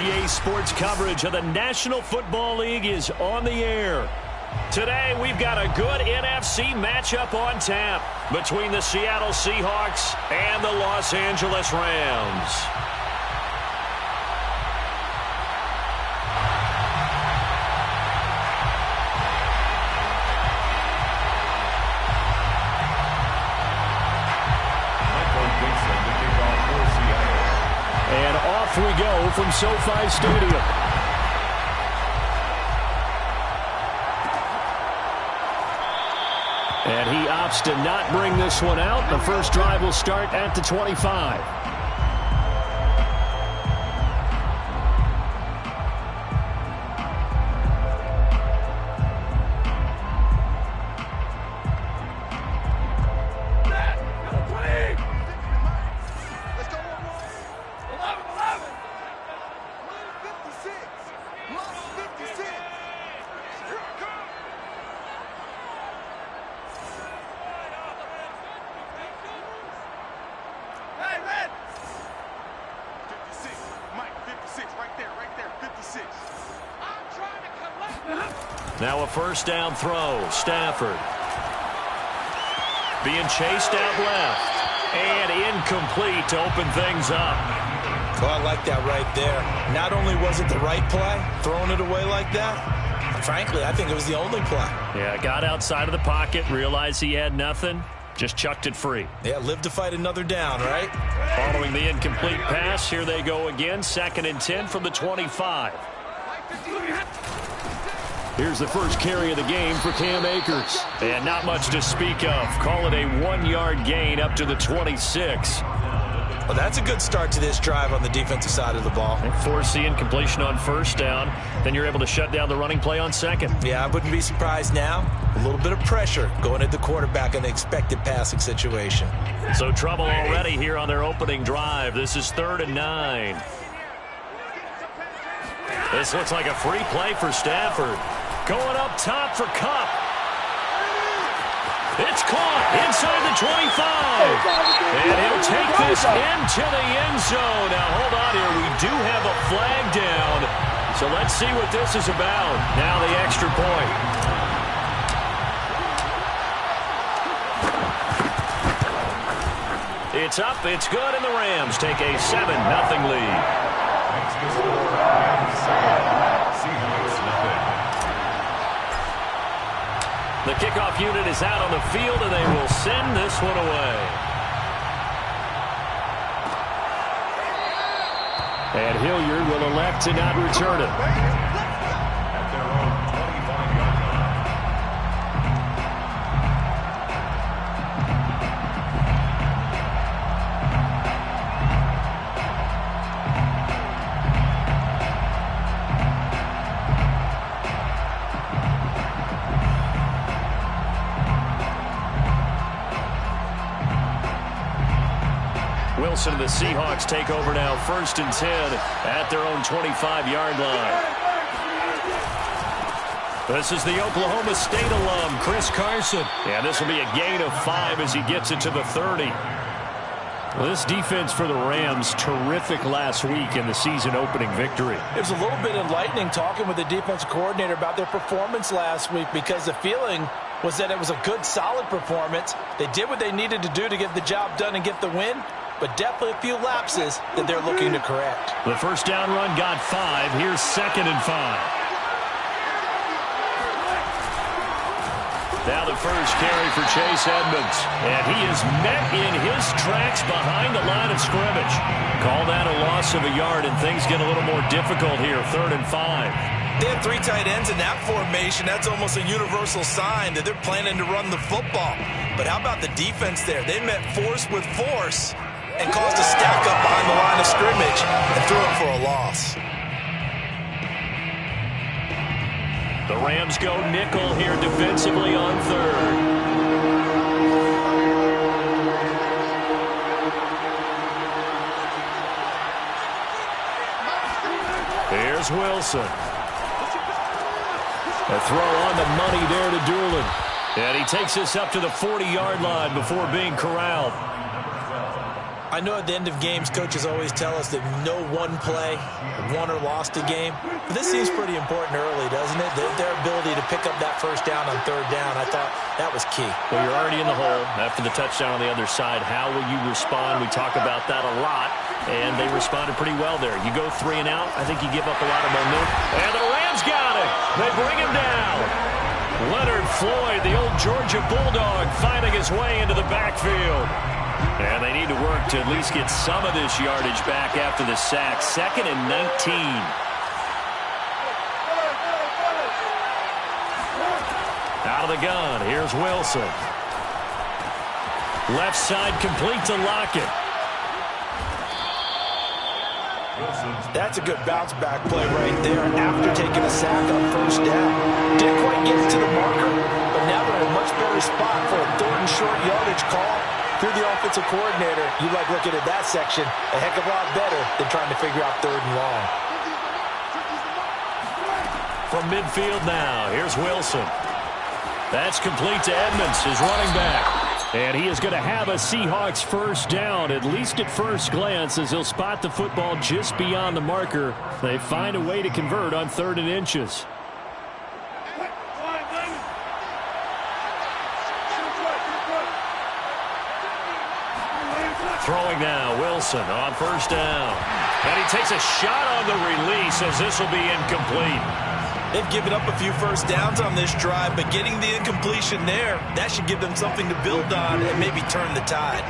PGA Sports coverage of the National Football League is on the air. Today, we've got a good NFC matchup on tap between the Seattle Seahawks and the Los Angeles Rams. And off we go from SoFi Stadium. And he opts to not bring this one out. The first drive will start at the 25. Now a first down throw. Stafford. Being chased out left. And incomplete to open things up. Well, I like that right there. Not only was it the right play, throwing it away like that, frankly, I think it was the only play. Yeah, got outside of the pocket, realized he had nothing, just chucked it free. Yeah, live to fight another down, right? Following the incomplete pass, here they go again. 2nd and 10 from the 25. Here's the first carry of the game for Cam Akers. And not much to speak of. Call it a 1-yard gain up to the 26. Well, that's a good start to this drive on the defensive side of the ball. They force the incompletion on first down. Then you're able to shut down the running play on second. Yeah, I wouldn't be surprised now. A little bit of pressure going at the quarterback in the expected passing situation. So trouble already here on their opening drive. This is 3rd and 9. This looks like a free play for Stafford. Going up top for Kupp. It's caught inside the 25. And he'll take this into the end zone. Now, hold on here. We do have a flag down. So let's see what this is about. Now the extra point. It's up. It's good. And the Rams take a 7-0 lead. The kickoff unit is out on the field, and they will send this one away. And Hilliard will elect to not return it. Wilson and the Seahawks take over now, 1st and 10 at their own 25-yard line. This is the Oklahoma State alum, Chris Carson. And this will be a gain of 5 as he gets it to the 30. Well, this defense for the Rams, terrific last week in the season-opening victory. It was a little bit enlightening talking with the defensive coordinator about their performance last week, because the feeling was that it was a good, solid performance. They did what they needed to do to get the job done and get the win, but definitely a few lapses that they're looking to correct. The first down run got 5. Here's 2nd and 5. Now the first carry for Chase Edmonds. And he is met in his tracks behind the line of scrimmage. Call that a loss of a yard, and things get a little more difficult here. 3rd and 5. They have 3 tight ends in that formation. That's almost a universal sign that they're planning to run the football. But how about the defense there? They met force with force and caused a stack up behind the line of scrimmage and threw it for a loss. The Rams go nickel here defensively on 3rd. Here's Wilson. A throw on the money there to Doolin. And he takes this up to the 40-yard line before being corralled. I know at the end of games, coaches always tell us that no one play won or lost a game. But this seems pretty important early, doesn't it? Their ability to pick up that first down on third down, I thought that was key. Well, you're already in the hole after the touchdown on the other side. How will you respond? We talk about that a lot, and they responded pretty well there. You go 3 and out, I think you give up a lot of momentum. And the Rams got it. They bring him down. Leonard Floyd, the old Georgia Bulldog, finding his way into the backfield. And they need to work to at least get some of this yardage back after the sack. 2nd and 19. Out of the gun, here's Wilson. Left side complete to Lockett. That's a good bounce-back play right there after taking a sack on first down. Didn't quite get it to the marker, but now they're in a much better spot for a 3rd and short yardage call. If you're the offensive coordinator, you like looking at that section a heck of a lot better than trying to figure out 3rd and long. From midfield now, here's Wilson. That's complete to Edmonds, his running back. And he is going to have a Seahawks first down, at least at first glance, as he'll spot the football just beyond the marker. They find a way to convert on 3rd and inches. Throwing now, Wilson on first down. And he takes a shot on the release as this will be incomplete. They've given up a few first downs on this drive, but getting the incompletion there, that should give them something to build on and maybe turn the tide.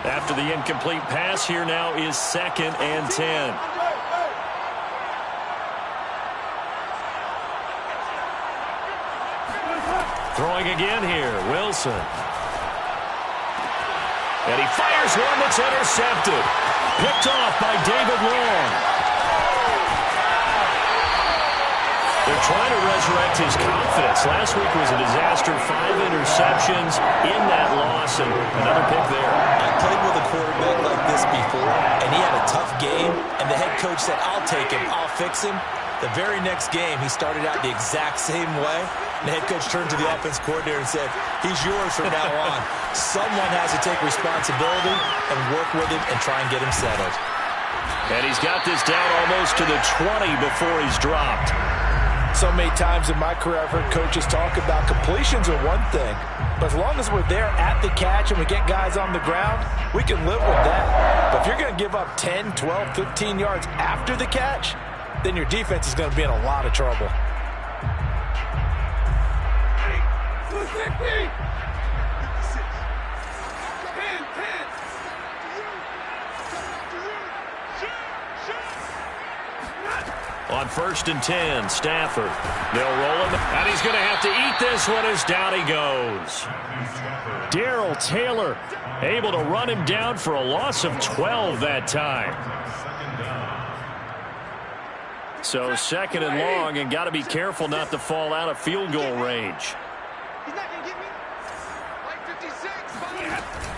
After the incomplete pass, here now is 2nd and 10. Throwing again here, Wilson. And he fires one that's intercepted. Picked off by David Long. They're trying to resurrect his confidence. Last week was a disaster. 5 interceptions in that loss, and another pick there. I played with a quarterback like this before, and he had a tough game, and the head coach said, I'll take him, I'll fix him. The very next game, he started out the exact same way. The head coach turned to the offense coordinator and said, he's yours from now on. Someone has to take responsibility and work with him and try and get him settled. And he's got this down almost to the 20 before he's dropped. So many times in my career, I've heard coaches talk about completions are one thing, but as long as we're there at the catch and we get guys on the ground, we can live with that. But if you're going to give up 10, 12, 15 yards after the catch, then your defense is going to be in a lot of trouble. On 1st and 10, Stafford. They'll roll him, and he's going to have to eat this one as down he goes. Darrell Taylor able to run him down for a loss of 12 that time. So 2nd and long, and got to be careful not to fall out of field goal range.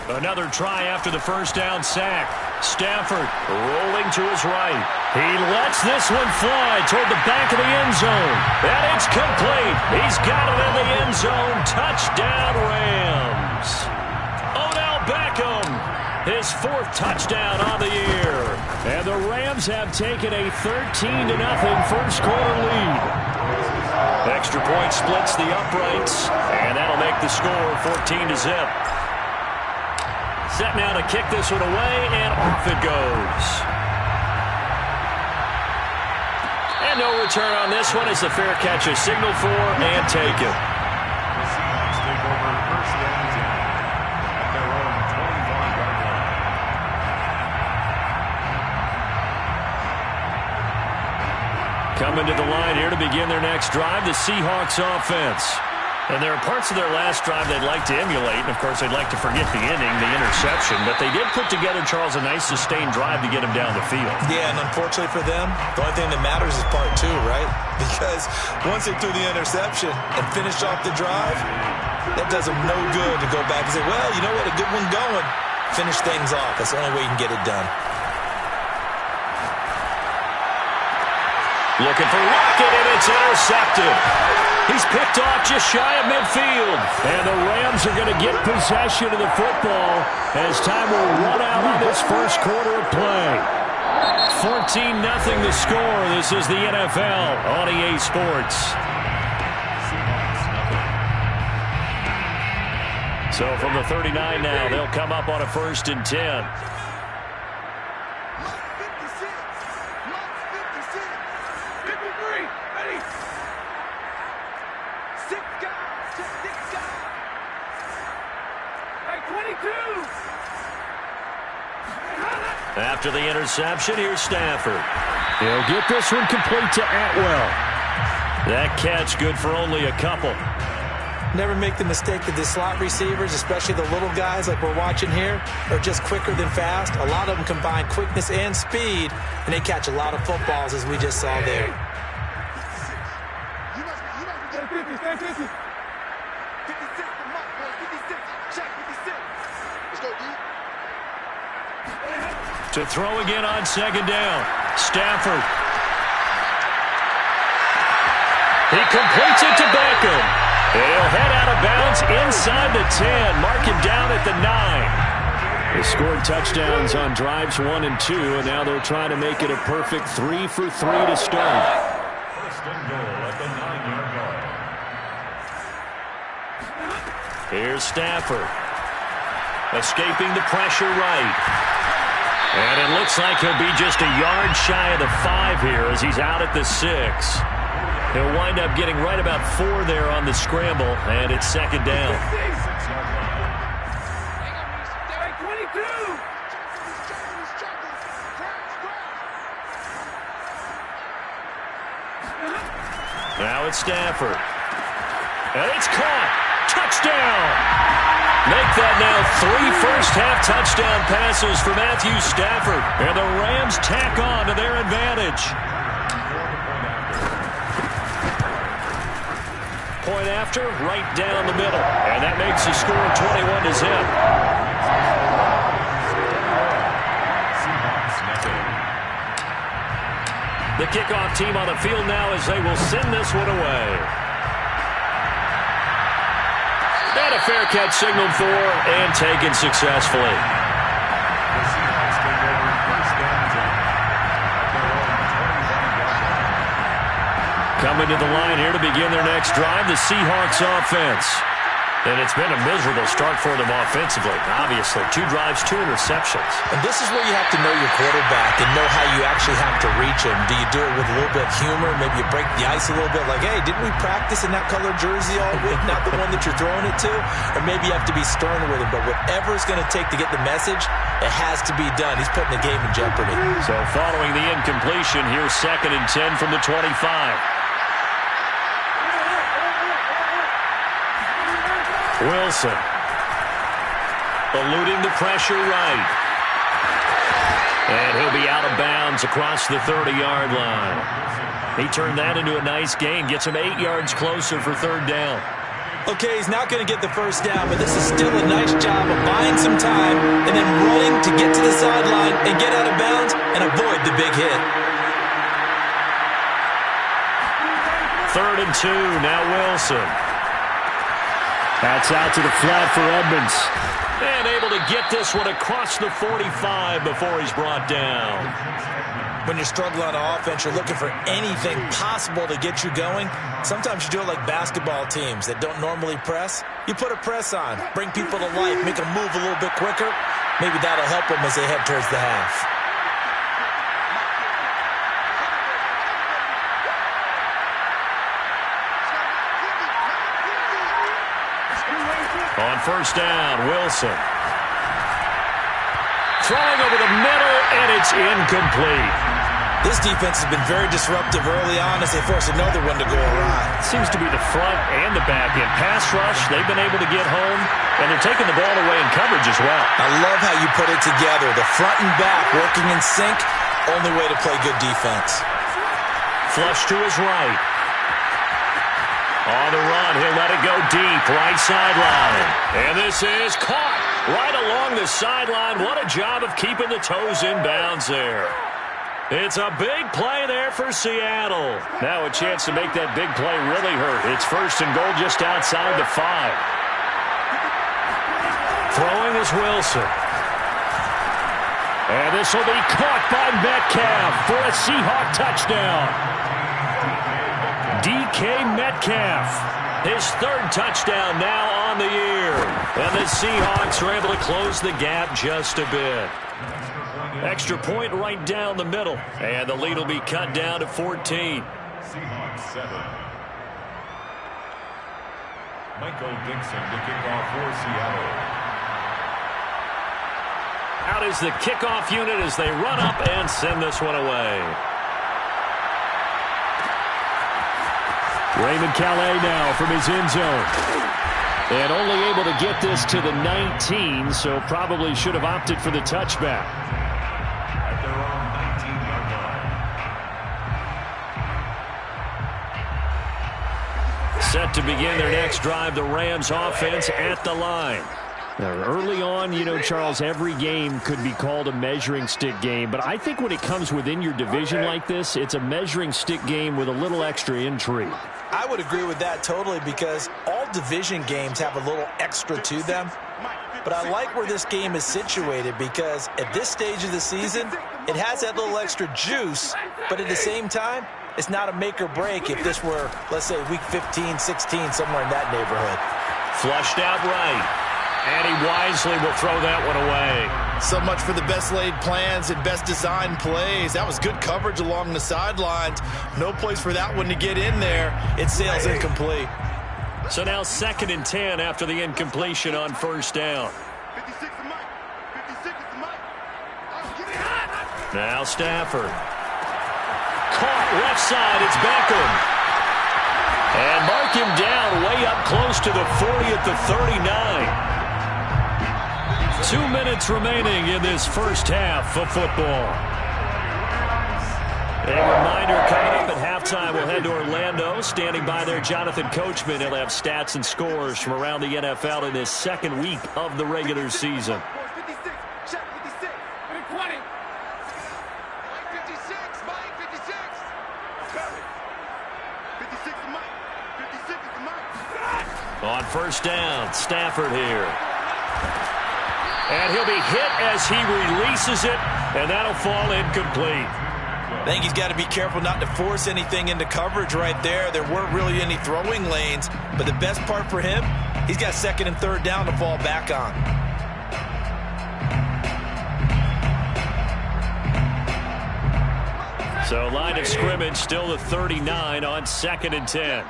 Another try after the first down sack. Stafford rolling to his right. He lets this one fly toward the back of the end zone. And it's complete. He's got it in the end zone. Touchdown, Rams. Odell Beckham, his 4th touchdown on the year. And the Rams have taken a 13-0 first quarter lead. Extra point splits the uprights, and that'll make the score 14-0. Set now to kick this one away, and off it goes. And no return on this one as the fair catch is signaled for and taken. Coming to the line here to begin their next drive, the Seahawks offense. And there are parts of their last drive they'd like to emulate, and of course they'd like to forget the inning, the interception, but they did put together, Charles, a nice sustained drive to get him down the field. Yeah, and unfortunately for them, the only thing that matters is part 2, right? Because once they threw the interception and finished off the drive, that does them no good to go back and say, well, you know what, a good one going. Finish things off. That's the only way you can get it done. Looking for Lockett, and it's intercepted. He's picked off just shy of midfield. And the Rams are going to get possession of the football as time will run out on this first quarter of play. 14-0 the score. This is the NFL on EA Sports. So from the 39 now, they'll come up on a 1st and 10. After the interception, here's Stafford. He'll get this one complete to Atwell. That catch good for only a couple. Never make the mistake that the slot receivers, especially the little guys like we're watching here, are just quicker than fast. A lot of them combine quickness and speed, and they catch a lot of footballs, as we just saw there. To throw again on 2nd down. Stafford. He completes it to Beckham. He'll head out of bounds inside the 10. Mark him down at the 9. They scored touchdowns on drives 1 and 2, and now they're trying to make it a perfect 3 for 3 to start. 1st and goal at the 9-yard line. Here's Stafford. Escaping the pressure right. And it looks like he'll be just a yard shy of the 5 here as he's out at the 6. He'll wind up getting right about 4 there on the scramble, and it's 2nd down. Now it's Stafford. And it's caught. Touchdown! Make that now 3 first-half touchdown passes for Matthew Stafford. And the Rams tack on to their advantage. Point after, right down the middle. And that makes the score 21-0. The kickoff team on the field now as they will send this one away. And a fair catch signaled for and taken successfully. Coming to the line here to begin their next drive, the Seahawks offense. And it's been a miserable start for them offensively. Obviously, 2 drives, 2 interceptions. And this is where you have to know your quarterback and know how you actually have to reach him. Do you do it with a little bit of humor? Maybe you break the ice a little bit like, hey, didn't we practice in that colored jersey all week? Not the one that you're throwing it to? Or maybe you have to be stern with him. But whatever it's going to take to get the message, it has to be done. He's putting the game in jeopardy. So following the incompletion, here's 2nd and 10 from the 25. Wilson. Eluding the pressure right. And he'll be out of bounds across the 30-yard line. He turned that into a nice gain. Gets him 8 yards closer for 3rd down. Okay, he's not going to get the 1st down, but this is still a nice job of buying some time and then running to get to the sideline and get out of bounds and avoid the big hit. 3rd and 2, now Wilson. That's out to the flat for Edmonds. And able to get this one across the 45 before he's brought down. When you're struggling on offense, you're looking for anything possible to get you going. Sometimes you do it like basketball teams that don't normally press. You put a press on, bring people to life, make them move a little bit quicker. Maybe that'll help them as they head towards the half. On 1st down, Wilson. Throwing over the middle, and it's incomplete. This defense has been very disruptive early on as they force another one to go awry. Seems to be the front and the back end. Pass rush, they've been able to get home, and they're taking the ball away in coverage as well. I love how you put it together. The front and back working in sync, only way to play good defense. Flush to his right. On the run, he'll let it go deep, right sideline. And this is caught right along the sideline. What a job of keeping the toes in bounds there. It's a big play there for Seattle. Now a chance to make that big play really hurt. It's first and goal just outside the 5. Throwing is Wilson. And this will be caught by Metcalf for a Seahawk touchdown. DK Metcalf, his 3rd touchdown now on the year. And the Seahawks are able to close the gap just a bit. Extra point right down the middle. And the lead will be cut down to 14. Seahawks 7. Michael Dixon to kick off for Seattle. Out is the kickoff unit as they run up and send this one away. Raymond Calais now from his end zone. And only able to get this to the 19, so probably should have opted for the touchback. At their own 19-yard line. Set to begin their next drive, the Rams offense at the line. Now, early on, you know, Charles, every game could be called a measuring stick game. But I think when it comes within your division like this, it's a measuring stick game with a little extra intrigue. I would agree with that totally because all division games have a little extra to them. But I like where this game is situated because at this stage of the season, it has that little extra juice. But at the same time, it's not a make or break if this were, let's say, week 15, 16, somewhere in that neighborhood. Flushed out right. And he wisely will throw that one away. So much for the best laid plans and best designed plays. That was good coverage along the sidelines. No place for that one to get in there. It sails incomplete. So now 2nd and 10 after the incompletion on first down. Now Stafford. Caught left side. It's Beckham. And mark him down way up close to the 40 at the 39. 2 minutes remaining in this first half of football. A reminder coming up at halftime, we'll head to Orlando. Standing by there, Jonathan Coachman. He'll have stats and scores from around the NFL in this 2nd week of the regular season. On first down, Stafford here. And he'll be hit as he releases it, and that'll fall incomplete. I think he's got to be careful not to force anything into coverage right there. There weren't really any throwing lanes, but the best part for him, he's got 2nd and 3rd down to fall back on. So line of scrimmage still the 39 on 2nd and 10.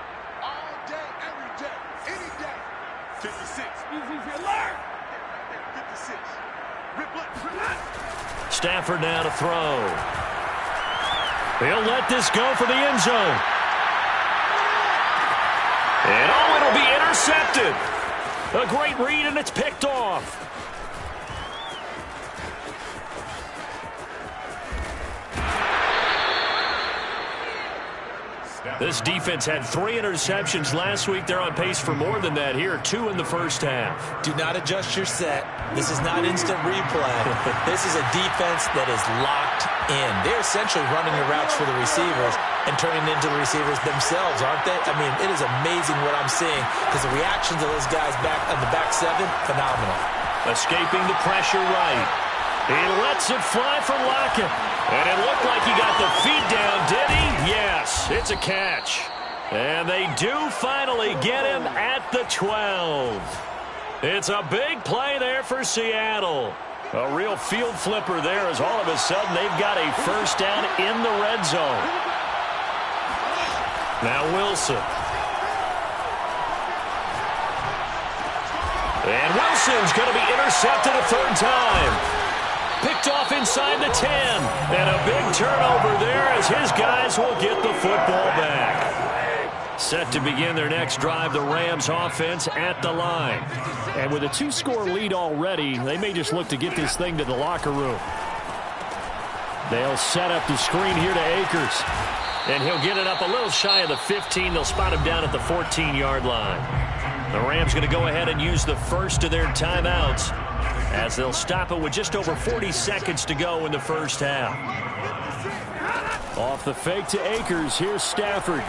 Stafford now to throw. He'll let this go for the end zone. And it'll be intercepted. A great read, and it's picked off. This defense had 3 interceptions last week. They're on pace for more than that here. 2 in the first half. Do not adjust your set. This is not instant replay. This is a defense that is locked in. They're essentially running the routes for the receivers and turning it into the receivers themselves, aren't they? I mean, it is amazing what I'm seeing because the reactions of those guys back on the back 7, phenomenal. Escaping the pressure right. He lets it fly for Lockett. And it looked like he got the feet down, did he? Yes, it's a catch. And they do finally get him at the 12. It's a big play there for Seattle. A real field flipper there as all of a sudden they've got a first down in the red zone. Now Wilson. And Wilson's going to be intercepted a 3rd time. Picked off inside the 10. And a big turnover there as his guys will get the football back. Set to begin their next drive, the Rams offense at the line. And with a 2-score lead already, they may just look to get this thing to the locker room. They'll set up the screen here to Akers. And he'll get it up a little shy of the 15. They'll spot him down at the 14-yard line. The Rams going to go ahead and use the first of their timeouts as they'll stop it with just over 40 seconds to go in the first half. Off the fake to Akers, here's Stafford.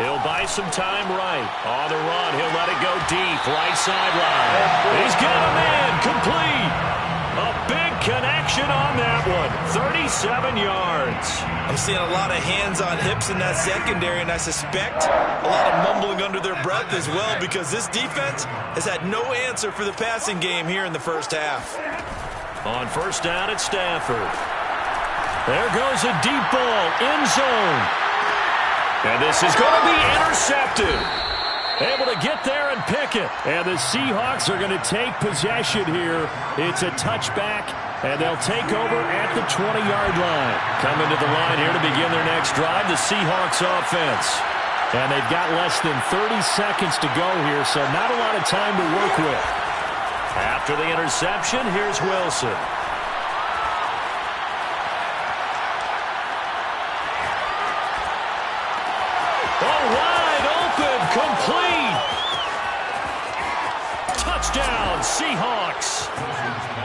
He'll buy some time right. On the run, he'll let it go deep. Right sideline. He's got a man. Complete. A big connection on that one. 37 yards. I'm seeing a lot of hands on hips in that secondary, and I suspect a lot of mumbling under their breath as well, because this defense has had no answer for the passing game here in the first half. On first down, it's Stafford. There goes a deep ball. End zone. And this is going to be intercepted. Able to get there and pick it. And the Seahawks are going to take possession here. It's a touchback, and they'll take over at the 20-yard line. Coming to the line here to begin their next drive, the Seahawks offense. And they've got less than 30 seconds to go here, so not a lot of time to work with. After the interception, here's Wilson. Wide open, complete. Touchdown, Seahawks.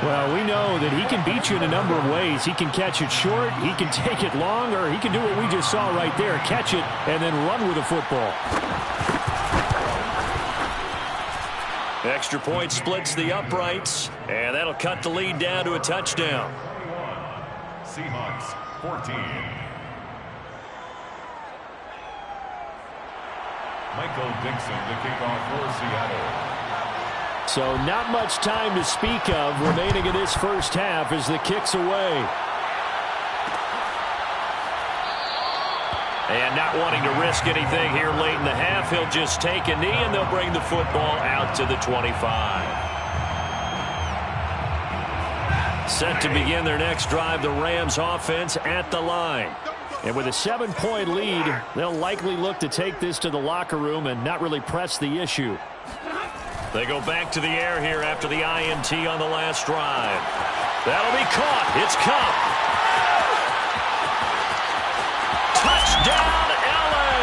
Well, we know that he can beat you in a number of ways. He can catch it short, he can take it long, or he can do what we just saw right there, catch it and then run with the football. Extra point splits the uprights, and that'll cut the lead down to a touchdown. Seahawks 14. Michael Dixon to kick off for Seattle. So not much time to speak of remaining in this first half as the kick's away. And not wanting to risk anything here late in the half, he'll just take a knee and they'll bring the football out to the 25. Set to begin their next drive, the Rams offense at the line. And with a 7-point lead, they'll likely look to take this to the locker room and not really press the issue. They go back to the air here after the INT on the last drive. That'll be caught. It's Cup. Touchdown, LA!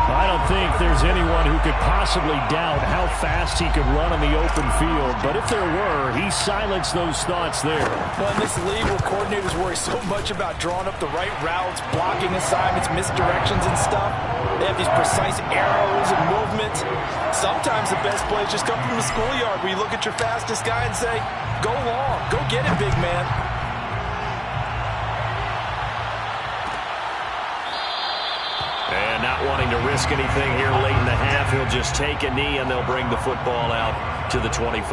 I don't think there's anyone who could possibly doubt how fast he could run on the open field. But if there were, he silenced those thoughts there. Well, in this league where coordinators worry so much about drawing up the right routes, blocking assignments, misdirections and stuff, they have these precise arrows and movements. Sometimes the best plays just come from the schoolyard where you look at your fastest guy and say, go long, go get it, big man. And not wanting to risk anything here late in the half, he'll just take a knee and they'll bring the football out to the 25.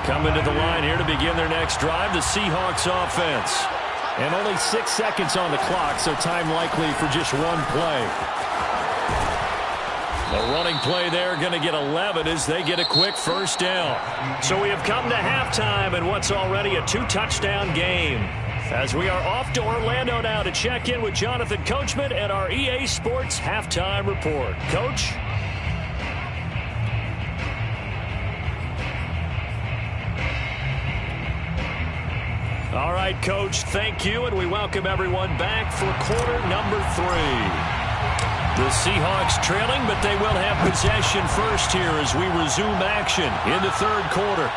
Coming to the line here to begin their next drive, the Seahawks offense. And only 6 seconds on the clock, so time likely for just one play. A running play there, going to get 11 as they get a quick first down. So we have come to halftime in what's already a 2-touchdown game. As we are off to Orlando now to check in with Jonathan Coachman and our EA Sports Halftime Report. Coach? All right, Coach, thank you, and we welcome everyone back for quarter number 3. The Seahawks trailing, but they will have possession first here as we resume action in the third quarter.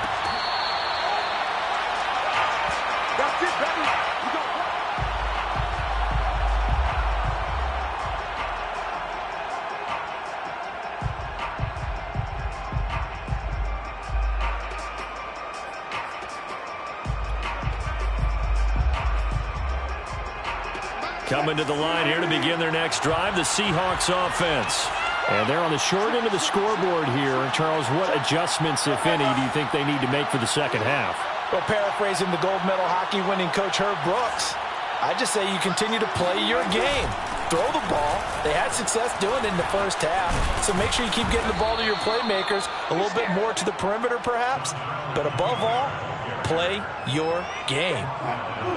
Coming to the line here to begin their next drive, the Seahawks offense. And they're on the short end of the scoreboard here. And, Charles, what adjustments, if any, do you think they need to make for the second half? Well, paraphrasing the gold medal hockey winning coach Herb Brooks, I just say you continue to play your game. Throw the ball. They had success doing it in the first half. So make sure you keep getting the ball to your playmakers, a little bit more to the perimeter perhaps. But above all, play your game.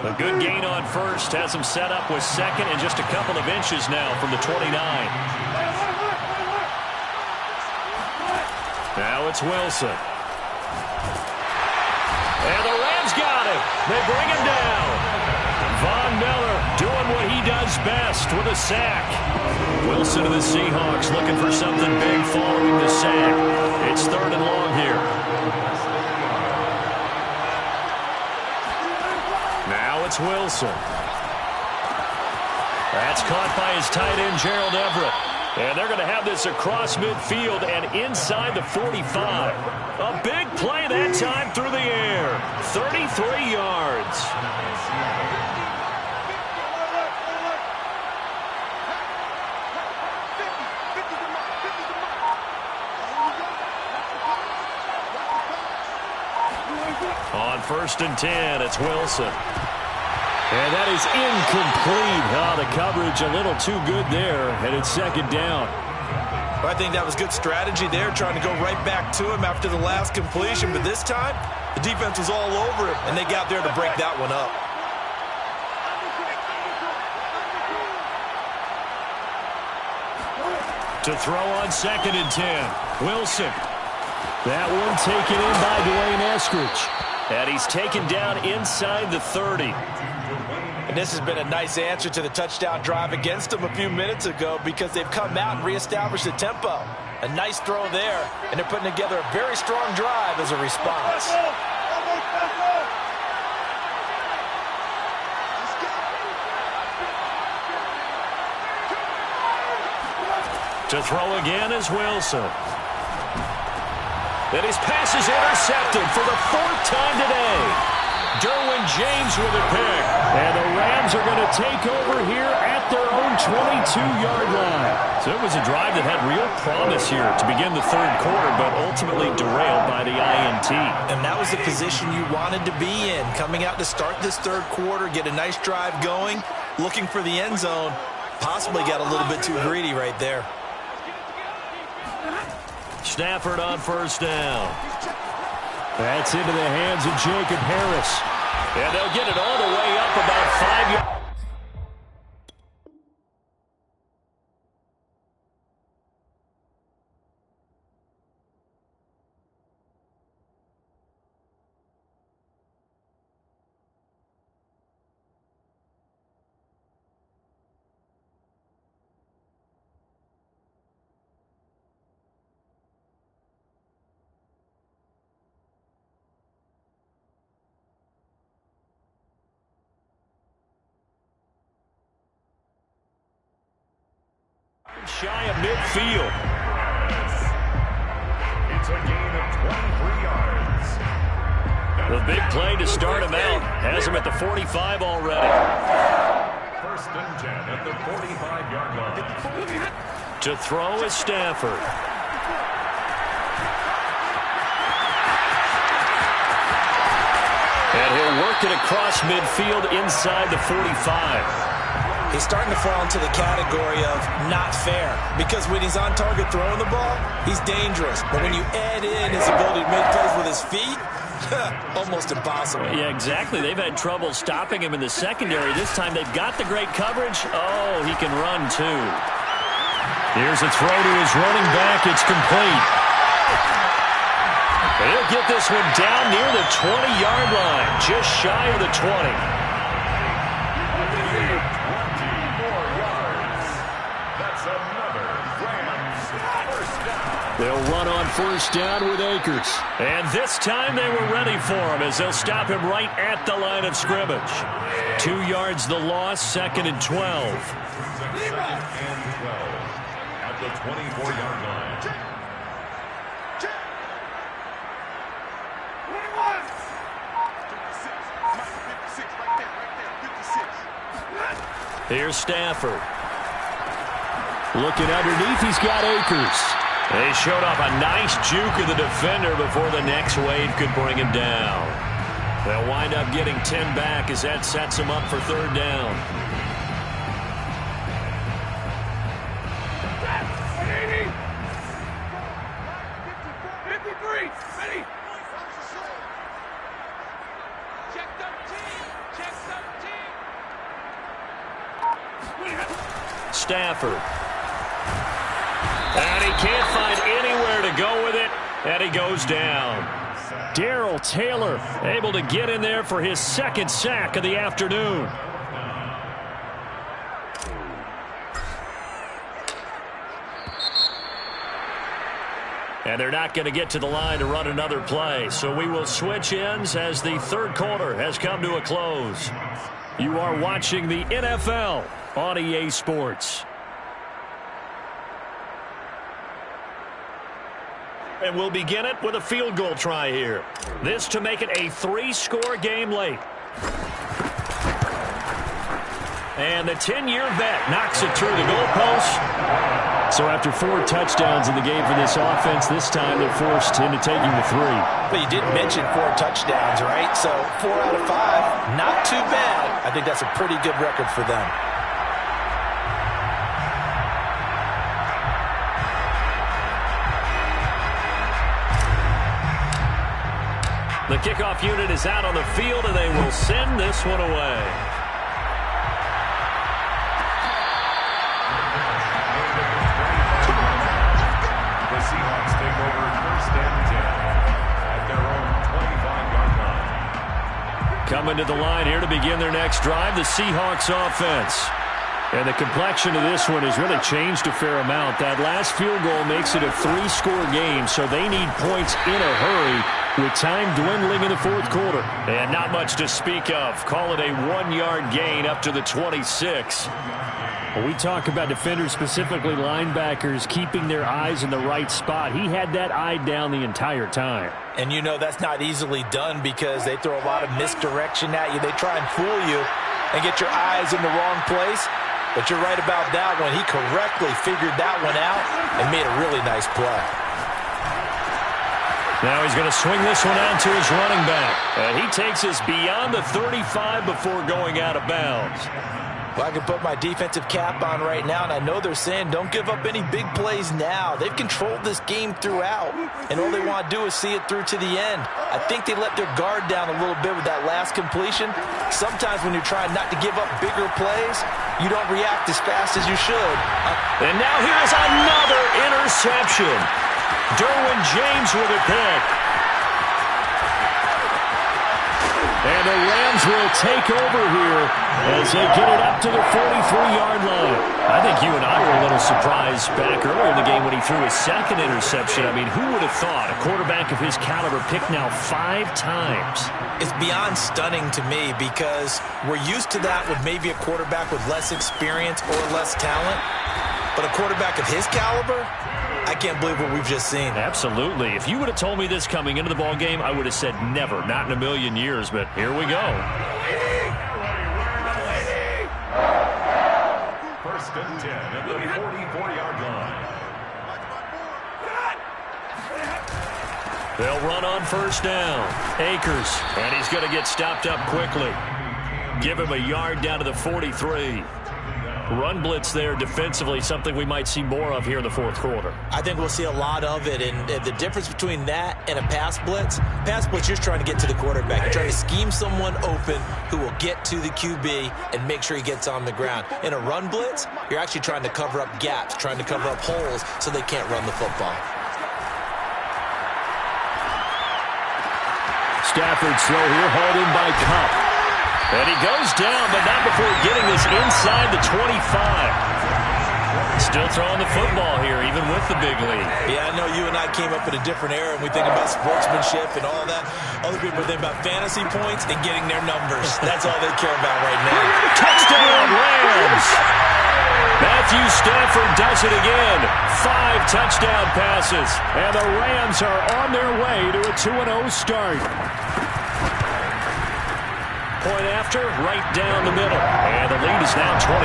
A good gain on first has him set up with second and just a couple of inches now from the 29. Now it's Wilson. And the Rams got him. They bring him down. Von Miller doing what he does best with a sack. Wilson to the Seahawks looking for something big following the sack. It's 3rd and long here. it's Wilson. That's caught by his tight end, Gerald Everett. And they're going to have this across midfield and inside the 45. A big play that time through the air. 33 yards. On 1st and 10, it's Wilson. And that is incomplete. Oh, the coverage a little too good there, and it's 2nd down. I think that was good strategy there, trying to go right back to him after the last completion. But this time, the defense was all over him, and they got there to break that one up. To throw on 2nd and 10, Wilson. That one taken in by Dwayne Eskridge. And he's taken down inside the 30. And this has been a nice answer to the touchdown drive against them a few minutes ago because they've come out and reestablished the tempo. A nice throw there, and they're putting together a very strong drive as a response. To throw again is Wilson. And his pass is intercepted for the 4th time today. Derwin James with a pick. And the Rams are going to take over here at their own 22-yard line. So it was a drive that had real promise here to begin the 3rd quarter, but ultimately derailed by the INT. And that was the position you wanted to be in. Coming out to start this 3rd quarter, get a nice drive going, looking for the end zone. Possibly got a little bit too greedy right there. Stafford on 1st down. That's into the hands of Jacob Harris. And they'll get it all the way up about 5 yards. Shy of midfield. It's a gain of 23 yards. The big play to start him out has him at the 45 already. 1st and 10 at the 45-yard line. To throw is Stafford. And he'll work it across midfield inside the 45. He's starting to fall into the category of not fair because when he's on target throwing the ball, he's dangerous. But when you add in his ability to make plays with his feet, almost impossible. Yeah, exactly. They've had trouble stopping him in the secondary. This time they've got the great coverage. Oh, he can run too. Here's a throw to his running back. It's complete. He'll get this one down near the 20-yard line, just shy of the 20. They'll run on 1st down with Akers. And this time they were ready for him as they'll stop him right at the line of scrimmage. 2 yards the loss, 2nd and 12. 2nd and 12 at the 24-yard line. Here's Stafford. Looking underneath, he's got Akers. They showed off a nice juke of the defender before the next wave could bring him down. They'll wind up getting 10 back as that sets them up for 3rd down. Stafford. And he can't find anywhere to go with it, and he goes down. Darrell Taylor able to get in there for his 2nd sack of the afternoon. And they're not going to get to the line to run another play, so we will switch ends as the 3rd quarter has come to a close. You are watching the NFL on EA Sports. And we'll begin it with a field goal try here. This to make it a 3-score game late. And the 10-year vet knocks it through the goalpost. So after 4 touchdowns in the game for this offense, this time they're forced into taking the 3. But you did mention 4 touchdowns, right? So 4 out of 5, not too bad. I think that's a pretty good record for them. The kickoff unit is out on the field, and they will send this one away. The Seahawks take over first and 10 at their own 25-yard line. Coming to the line here to begin their next drive, the Seahawks offense. And the complexion of this one has really changed a fair amount. That last field goal makes it a 3-score game, so they need points in a hurry with time dwindling in the fourth quarter. And not much to speak of. Call it a 1-yard gain up to the 26. Well, we talk about defenders, specifically linebackers, keeping their eyes in the right spot. He had that eye down the entire time. And you know that's not easily done because they throw a lot of misdirection at you. They try and fool you and get your eyes in the wrong place. But you're right about that one. He correctly figured that one out and made a really nice play. Now he's going to swing this one out to his running back. And he takes us beyond the 35 before going out of bounds. Well, I can put my defensive cap on right now, and I know they're saying don't give up any big plays now. They've controlled this game throughout, and all they want to do is see it through to the end. I think they let their guard down a little bit with that last completion. Sometimes when you're trying not to give up bigger plays, you don't react as fast as you should. And now here's another interception. Derwin James with a pick. And the Rams will take over here as they get it up to the 43-yard line. I think you and I were a little surprised back earlier in the game when he threw his second interception. I mean, who would have thought a quarterback of his caliber picked now 5 times? It's beyond stunning to me because we're used to that with maybe a quarterback with less experience or less talent. But a quarterback of his caliber, I can't believe what we've just seen. Absolutely. If you would have told me this coming into the ball game, I would have said never, not in a million years. But here we go. First and 10 at the 44-yard line. They'll run on first down. Akers, and he's going to get stopped up quickly. Give him a yard down to the 43. Run blitz there defensively, something we might see more of here in the fourth quarter. I think we'll see a lot of it, and the difference between that and a pass blitz, you're just trying to get to the quarterback. You're trying to scheme someone open who will get to the QB and make sure he gets on the ground. In a run blitz, you're actually trying to cover up gaps, trying to cover up holes so they can't run the football. Stafford's throw here, hauled in by Kupp. And he goes down, but not before getting this inside the 25. Still throwing the football here, even with the big lead. Yeah, I know you and I came up in a different era, and we think about sportsmanship and all that. Other people think about fantasy points and getting their numbers. That's all they care about right now. Touchdown, Rams! Matthew Stafford does it again. 5 touchdown passes, and the Rams are on their way to a 2-0 start. Point after, right down the middle. And the lead is now 24.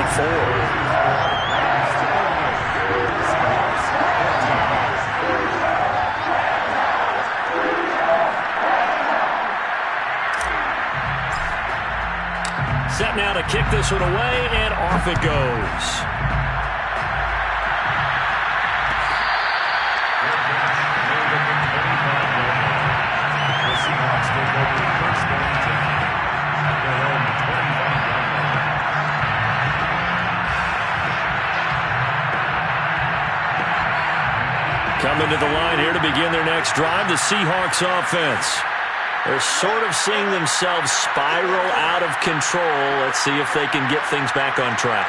Set now to kick this one away, and off it goes. The Seahawks take over first and 10 at their own 25-yard line. Coming to the line here to begin their next drive, the Seahawks offense. They're sort of seeing themselves spiral out of control. Let's see if they can get things back on track.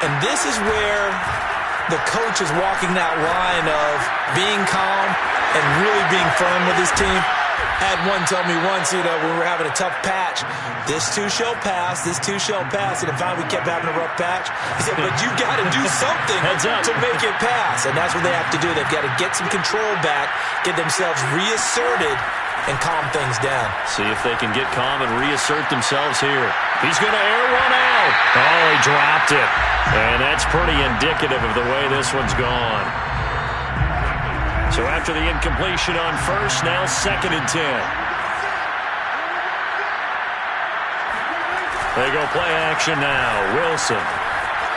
And this is where the coach is walking that line of being calm and really being firm with his team. Had one tell me once, when we were having a tough patch, this too shall pass, this too shall pass. And if we kept having a rough patch, he said, but you got to do something to make it pass. And that's what they have to do. They've got to get some control back, get themselves reasserted, and calm things down. See if they can get calm and reassert themselves here. He's going to air one out. Oh, he dropped it. And that's pretty indicative of the way this one's gone. So after the incompletion on first, now 2nd and 10. They go play action now. Wilson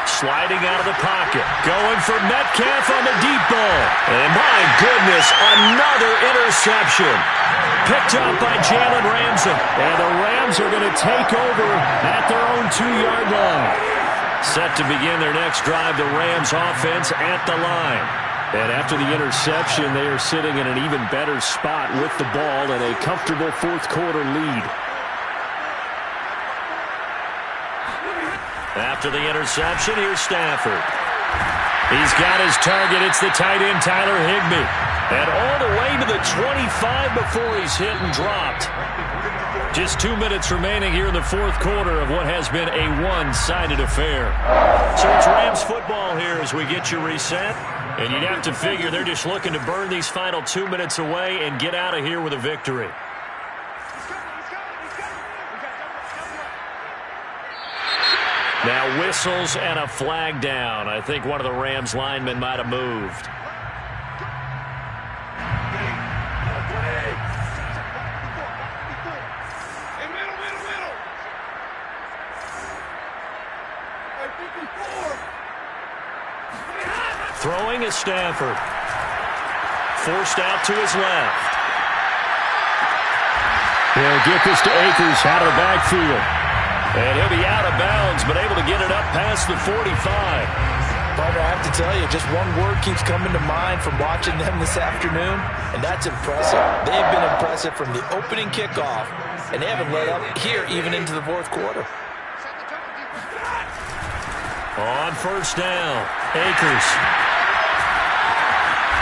sliding out of the pocket. Going for Metcalf on the deep ball. And my goodness, another interception. Picked up by Jalen Ramsey. And the Rams are going to take over at their own 2-yard line. Set to begin their next drive, the Rams offense at the line. And after the interception, they are sitting in an even better spot with the ball and a comfortable 4th quarter lead. After the interception, here's Stafford. He's got his target. It's the tight end, Tyler Higbee. And all the way to the 25 before he's hit and dropped. Just 2 minutes remaining here in the 4th quarter of what has been a one-sided affair. So it's Rams football here as we get you reset. And you'd have to figure they're just looking to burn these final 2 minutes away and get out of here with a victory. Now whistles and a flag down. I think one of the Rams linemen might have moved. Throwing is Stafford. Forced out to his left. He'll get this to Akers out of the backfield. And he'll be out of bounds, but able to get it up past the 45. Partner, I have to tell you, just one word keeps coming to mind from watching them this afternoon, and that's impressive. They've been impressive from the opening kickoff, and they haven't let up here even into the 4th quarter. On first down, Akers.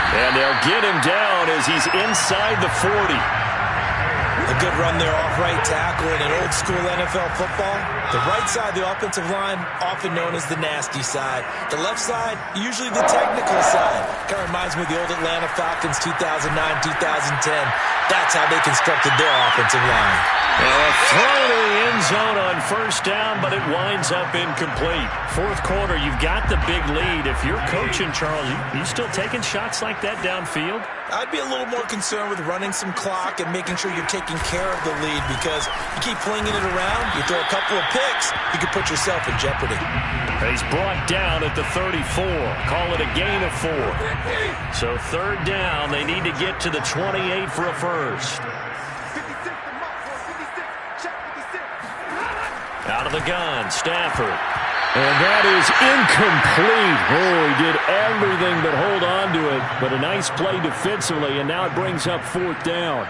And they'll get him down as he's inside the 40. A good run there off right tackle in an old-school NFL football. The right side of the offensive line, often known as the nasty side. The left side, usually the technical side. Kind of reminds me of the old Atlanta Falcons 2009, 2010. That's how they constructed their offensive line. A throw to the end zone on first down, but it winds up incomplete. 4th quarter, you've got the big lead. If you're coaching, Charles, you still taking shots like that downfield? I'd be a little more concerned with running some clock and making sure you're taking care of the lead, because you keep flinging it around, you throw a couple of picks, you could put yourself in jeopardy. He's brought down at the 34. Call it a gain of 4. So 3rd down, they need to get to the 28 for a first. Out of the gun, Stafford. And that is incomplete. Oh, he did everything but hold on to it. But a nice play defensively, and now it brings up 4th down.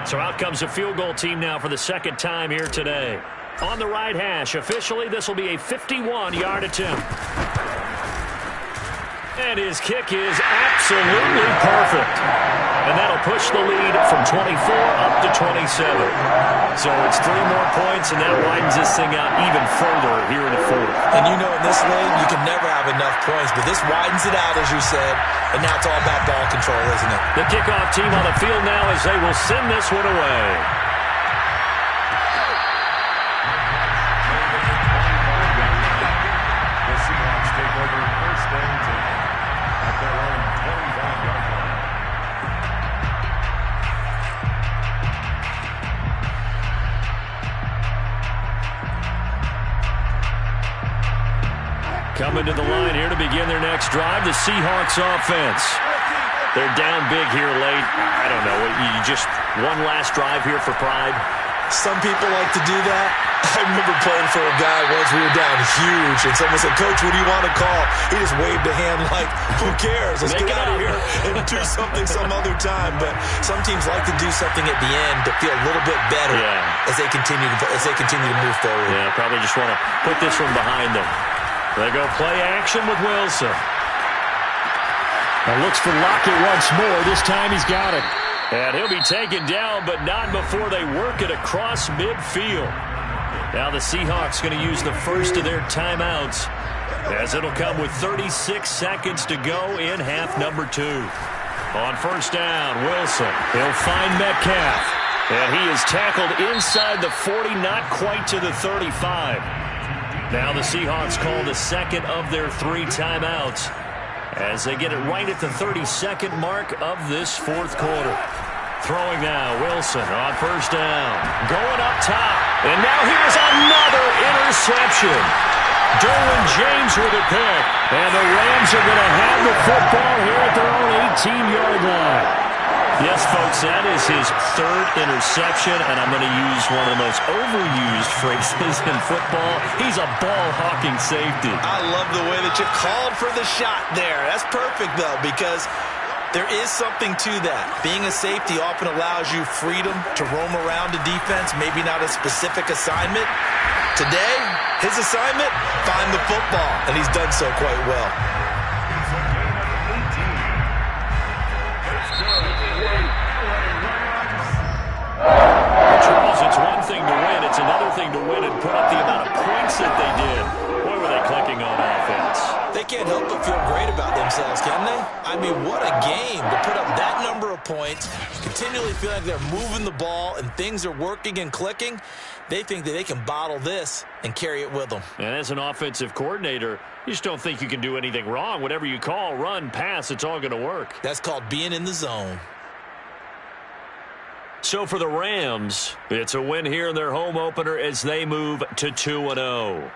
So out comes a field goal team now for the 2nd time here today. On the right hash, officially this will be a 51-yard attempt. And his kick is absolutely perfect. And that'll push the lead from 24 up to 27. So it's 3 more points, and that widens this thing out even further here in the 4th. And in this league, you can never have enough points, but this widens it out, as you said, and now it's all about ball control, isn't it? The kickoff team on the field now as they will send this one away. The Seahawks take over first and 10 at their own 25-yard line. Coming to the line here to begin their next drive, the Seahawks offense. They're down big here late. I don't know. You just one last drive here for pride? Some people like to do that. I remember playing for a guy once. We were down huge, and someone said, "Coach, what do you want to call?" He just waved a hand like, "Who cares? Let's get out of here and do something some other time." But some teams like to do something at the end to feel a little bit better as they continue to move forward. Yeah, probably just want to put this one behind them. They go play action with Wilson. Now looks for Lockett once more. This time he's got it. And he'll be taken down, but not before they work it across midfield. Now the Seahawks going to use the first of their timeouts, as it'll come with 36 seconds to go in half number 2. On first down, Wilson. He'll find Metcalf. And he is tackled inside the 40, not quite to the 35. Now the Seahawks call the second of their 3 timeouts, as they get it right at the 32nd mark of this fourth quarter. Throwing now, Wilson on first down. Going up top. And now here's another interception. Derwin James with a pick. And the Rams are going to have the football here at their own 18-yard line. Yes, folks, that is his 3rd interception, and I'm going to use one of the most overused phrases in football. He's a ball-hawking safety. I love the way that you called for the shot there. That's perfect, though, because there is something to that. Being a safety often allows you freedom to roam around the defense, maybe not a specific assignment. Today, his assignment, find the football, and he's done so quite well. Charles, it's one thing to win. It's another thing to win and put up the amount of points that they did. Boy, were they clicking on offense. They can't help but feel great about themselves, can they? I mean, what a game to put up that number of points, continually feel like they're moving the ball and things are working and clicking. They think that they can bottle this and carry it with them. And as an offensive coordinator, you just don't think you can do anything wrong. Whatever you call, run, pass, it's all going to work. That's called being in the zone. So for the Rams, it's a win here in their home opener as they move to 2-0.